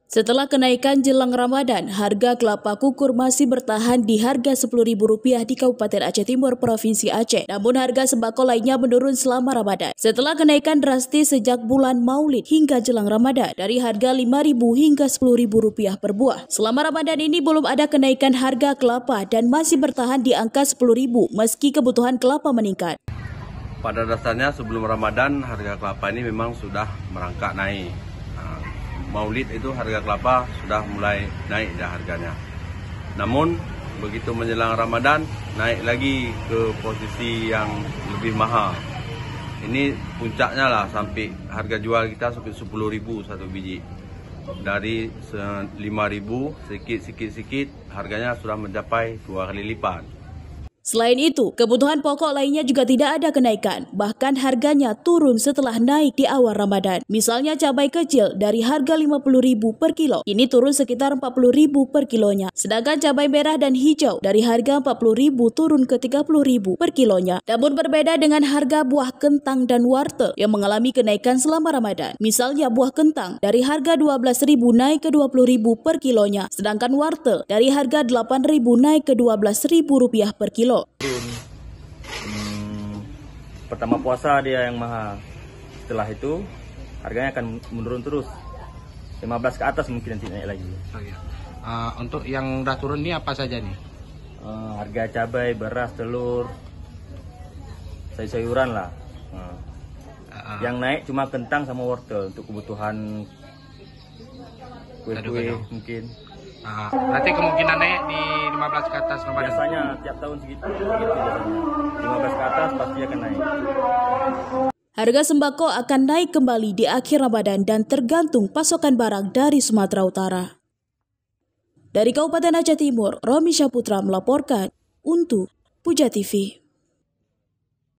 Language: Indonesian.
Setelah kenaikan jelang Ramadan, harga kelapa kukur masih bertahan di harga Rp10.000 di Kabupaten Aceh Timur, Provinsi Aceh. Namun harga sembako lainnya menurun selama Ramadan. Setelah kenaikan drastis sejak bulan Maulid hingga jelang Ramadan, dari harga Rp5.000 hingga Rp10.000 per buah. Selama Ramadan ini belum ada kenaikan harga kelapa dan masih bertahan di angka Rp10.000 meski kebutuhan kelapa meningkat. Pada dasarnya sebelum Ramadan harga kelapa ini memang sudah merangkak naik. Maulid itu harga kelapa sudah mulai naik dah harganya. Namun begitu menjelang Ramadan naik lagi ke posisi yang lebih mahal. Ini puncaknya lah sampai harga jual kita sampai Rp10.000 satu biji. Dari Rp5.000 sikit harganya sudah mencapai 2 kali lipat. Selain itu, kebutuhan pokok lainnya juga tidak ada kenaikan, bahkan harganya turun setelah naik di awal Ramadan. Misalnya cabai kecil dari harga Rp50.000 per kilo, ini turun sekitar Rp40.000 per kilonya. Sedangkan cabai merah dan hijau dari harga Rp40.000 turun ke Rp30.000 per kilonya. Namun berbeda dengan harga buah kentang dan wortel yang mengalami kenaikan selama Ramadan. Misalnya buah kentang dari harga Rp12.000 naik ke Rp20.000 per kilonya, sedangkan wortel dari harga Rp8.000 naik ke Rp12.000 per kilo. Pertama puasa dia yang mahal. Setelah itu harganya akan menurun terus. 15 ke atas mungkin nanti naik lagi. Untuk yang udah turun ini apa saja nih? Harga cabai, beras, telur, sayur-sayuran lah. Yang naik cuma kentang sama wortel untuk kebutuhan kue-kue mungkin. Berarti kemungkinan naik di 15 ke atas Ramadan? Biasanya tiap tahun segitu biasanya. 15 ke atas pasti akan naik. Harga sembako akan naik kembali di akhir Ramadan dan tergantung pasokan barang dari Sumatera Utara. Dari Kabupaten Aceh Timur, Romi Syaputra melaporkan untuk Puja TV.